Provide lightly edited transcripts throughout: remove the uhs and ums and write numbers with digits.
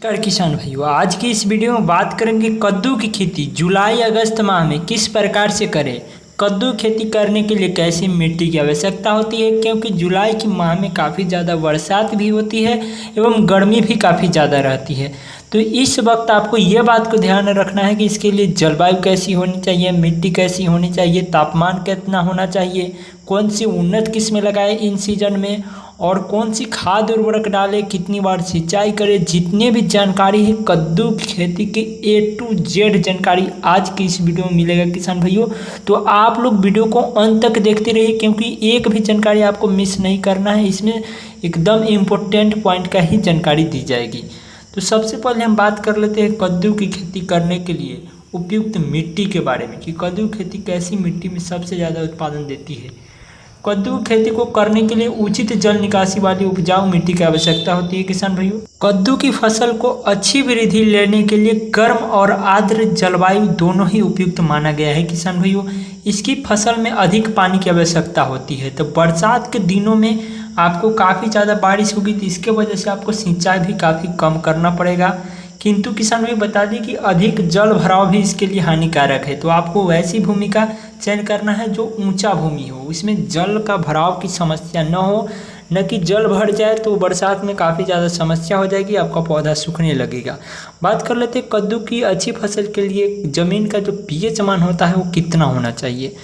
नमस्कार किसान भाइयों, आज की इस वीडियो में बात करेंगे कद्दू की खेती जुलाई अगस्त माह में किस प्रकार से करें। कद्दू खेती करने के लिए कैसी मिट्टी की आवश्यकता होती है, क्योंकि जुलाई की माह में काफ़ी ज़्यादा बरसात भी होती है एवं गर्मी भी काफ़ी ज़्यादा रहती है। तो इस वक्त आपको यह बात को ध्यान रखना है कि इसके लिए जलवायु कैसी होनी चाहिए, मिट्टी कैसी होनी चाहिए, तापमान कितना होना चाहिए, कौन सी उन्नत किस्में लगाए इन सीजन में और कौन सी खाद उर्वरक डालें, कितनी बार सिंचाई करें। जितने भी जानकारी है कद्दू की खेती की A to Z जानकारी आज की इस वीडियो में मिलेगा किसान भाइयों। तो आप लोग वीडियो को अंत तक देखते रहिए, क्योंकि एक भी जानकारी आपको मिस नहीं करना है। इसमें एकदम इम्पोर्टेंट पॉइंट का ही जानकारी दी जाएगी। तो सबसे पहले हम बात कर लेते हैं कद्दू की खेती करने के लिए उपयुक्त मिट्टी के बारे में कि कद्दू खेती कैसी मिट्टी में सबसे ज़्यादा उत्पादन देती है। कद्दू खेती को करने के लिए उचित जल निकासी वाली उपजाऊ मिट्टी की आवश्यकता होती है किसान भाइयों। कद्दू की फसल को अच्छी वृद्धि लेने के लिए गर्म और आर्द्र जलवायु दोनों ही उपयुक्त माना गया है किसान भाइयों। इसकी फसल में अधिक पानी की आवश्यकता होती है, तो बरसात के दिनों में आपको काफ़ी ज़्यादा बारिश होगी, तो इसके वजह से आपको सिंचाई भी काफ़ी कम करना पड़ेगा। किंतु किसान भाई बता दें कि अधिक जल भराव भी इसके लिए हानिकारक है। तो आपको वैसी भूमि का चयन करना है जो ऊंचा भूमि हो, इसमें जल का भराव की समस्या न हो, न कि जल भर जाए तो बरसात में काफ़ी ज़्यादा समस्या हो जाएगी, आपका पौधा सूखने लगेगा। बात कर लेते हैं कद्दू की अच्छी फसल के लिए ज़मीन का जो pH मान होता है वो कितना होना चाहिए।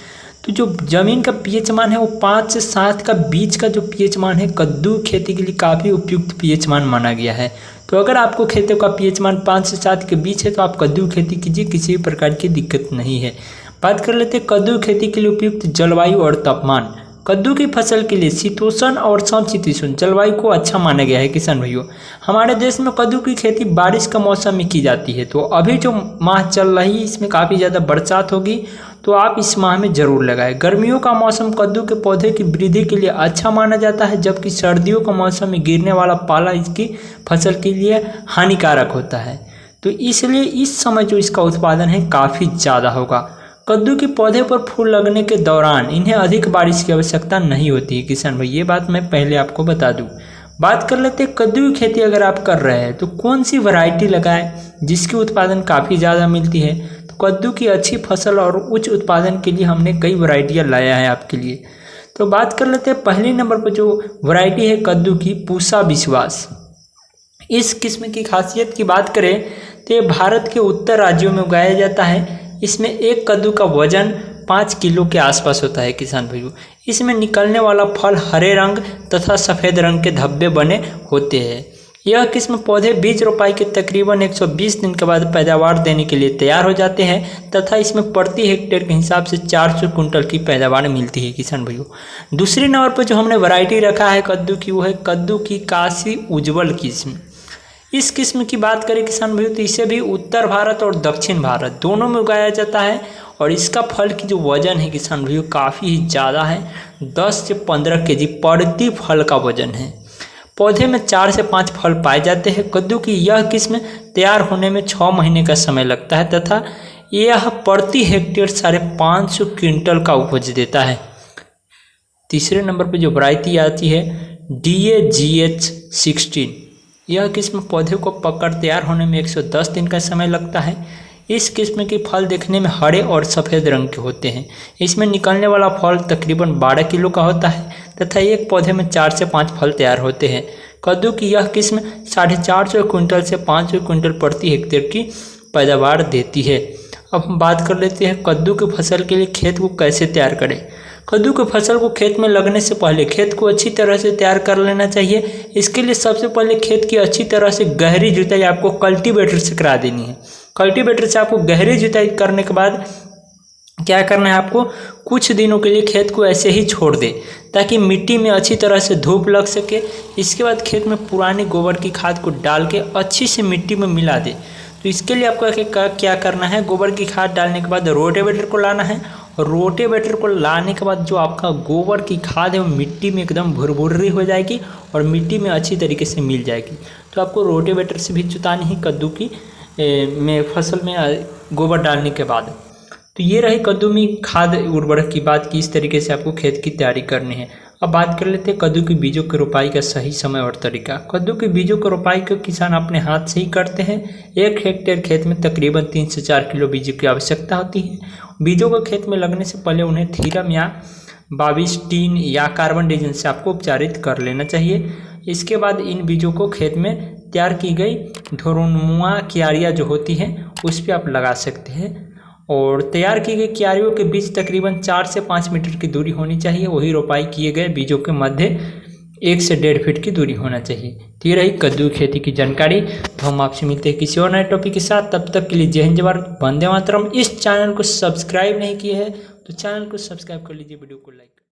तो जो ज़मीन का pH मान है वो 5 से 7 का बीच का जो pH मान है कद्दू खेती के लिए काफ़ी उपयुक्त pH मान माना गया है। तो अगर आपको खेतों का pH मान 5 से 7 के बीच है तो आप कद्दू खेती कीजिए, किसी भी प्रकार की दिक्कत नहीं है। बात कर लेते हैं कद्दू खेती के लिए उपयुक्त जलवायु और तापमान। कद्दू की फसल के लिए शीतोष्ण और समशीतोष्ण जलवायु को अच्छा माना गया है किसान भाइयों। हमारे देश में कद्दू की खेती बारिश का मौसम में की जाती है। तो अभी जो माह चल रही है इसमें काफ़ी ज़्यादा बरसात होगी, तो आप इस माह में ज़रूर लगाएं। गर्मियों का मौसम कद्दू के पौधे की वृद्धि के लिए अच्छा माना जाता है, जबकि सर्दियों का मौसम में गिरने वाला पाला इसकी फसल के लिए हानिकारक होता है। तो इसलिए इस समय जो इसका उत्पादन है काफ़ी ज़्यादा होगा। कद्दू के पौधे पर फूल लगने के दौरान इन्हें अधिक बारिश की आवश्यकता नहीं होती है किसान भाई, ये बात मैं पहले आपको बता दूं। बात कर लेते हैं कद्दू की खेती अगर आप कर रहे हैं तो कौन सी वैरायटी लगाएं जिसकी उत्पादन काफ़ी ज़्यादा मिलती है। तो कद्दू की अच्छी फसल और उच्च उत्पादन के लिए हमने कई वैरायटियाँ लाया है आपके लिए। तो बात कर लेते हैं पहले नंबर पर जो वैरायटी है कद्दू की पूसा विश्वास। इस किस्म की खासियत की बात करें तो ये भारत के उत्तर राज्यों में उगाया जाता है। इसमें एक कद्दू का वजन 5 किलो के आसपास होता है किसान भाइयों। इसमें निकलने वाला फल हरे रंग तथा सफ़ेद रंग के धब्बे बने होते हैं। यह किस्म पौधे बीज रोपाई के तकरीबन 120 दिन के बाद पैदावार देने के लिए तैयार हो जाते हैं तथा इसमें प्रति हेक्टेयर के हिसाब से 400 कुंटल की पैदावार मिलती है किसान भाइयों। दूसरे नंबर पर जो हमने वैरायटी रखा है कद्दू की वो है कद्दू की काशी उज्ज्वल किस्म। इस किस्म की बात करें किसान भाइयों तो इसे भी उत्तर भारत और दक्षिण भारत दोनों में उगाया जाता है और इसका फल की जो वजन है किसान भाइयों काफ़ी ही ज़्यादा है, 10 से 15 केजी प्रति फल का वजन है। पौधे में 4 से 5 फल पाए जाते हैं। कद्दू की यह किस्म तैयार होने में 6 महीने का समय लगता है तथा यह प्रति हेक्टेयर 550 क्विंटल का उपज देता है। तीसरे नंबर पर जो वैरायटी आती है DAGH 16। यह किस्म पौधे को पककर तैयार होने में 110 दिन का समय लगता है। इस किस्म के फल देखने में हरे और सफ़ेद रंग के होते हैं। इसमें निकलने वाला फल तकरीबन 12 किलो का होता है तथा एक पौधे में 4 से 5 फल तैयार होते हैं। कद्दू की यह किस्म 450 क्विंटल से 500 क्विंटल प्रति हेक्टेयर की पैदावार देती है। अब हम बात कर लेते हैं कद्दू की फसल के लिए खेत को कैसे तैयार करें। कद्दू की फसल को खेत में लगने से पहले खेत को अच्छी तरह से तैयार कर लेना चाहिए। इसके लिए सबसे पहले खेत की अच्छी तरह से गहरी जुताई आपको कल्टीवेटर से करा देनी है। कल्टीवेटर से आपको गहरी जुताई करने के बाद क्या करना है, आपको कुछ दिनों के लिए खेत को ऐसे ही छोड़ दे ताकि मिट्टी में अच्छी तरह से धूप लग सके। इसके बाद खेत में पुरानी गोबर की खाद को डाल के अच्छी से मिट्टी में मिला दे। तो इसके लिए आपको क्या करना है, गोबर की खाद डालने के बाद रोटेवेटर को लाना है और रोटेवेटर को लाने के बाद जो आपका गोबर की खाद है वो मिट्टी में एकदम भुरभुरी हो जाएगी और मिट्टी में अच्छी तरीके से मिल जाएगी। तो आपको रोटेवेटर से भी जुतानी है कद्दू की में फसल में गोबर डालने के बाद। तो ये रही कद्दू में खाद उर्वरक की बात की, इस तरीके से आपको खेत की तैयारी करनी है। अब बात कर लेते हैं कद्दू के बीजों की रोपाई का सही समय और तरीका। कद्दू के बीजों की रोपाई को किसान अपने हाथ से ही करते हैं। 1 हेक्टेयर खेत में तकरीबन 3 से 4 किलो बीजों की आवश्यकता होती है। बीजों को खेत में लगने से पहले उन्हें थीरम या बाविस्टीन या कार्बन डेजिन से आपको उपचारित कर लेना चाहिए। इसके बाद इन बीजों को खेत में तैयार की गई ढोरुमुआ क्यारियाँ जो होती हैं उस पर आप लगा सकते हैं। और तैयार की गई क्यारियों के बीच तकरीबन 4 से 5 मीटर की दूरी होनी चाहिए। वही रोपाई किए गए बीजों के मध्य 1 से 1.5 फीट की दूरी होना चाहिए। तो ये रही कद्दू खेती की जानकारी। तो हम आपसे मिलते हैं किसी और नए टॉपिक के साथ। तब तक के लिए जय हिंद, जय भारत, वंदे मातरम। इस चैनल को सब्सक्राइब नहीं किए हैं तो चैनल को सब्सक्राइब कर लीजिए, वीडियो को लाइक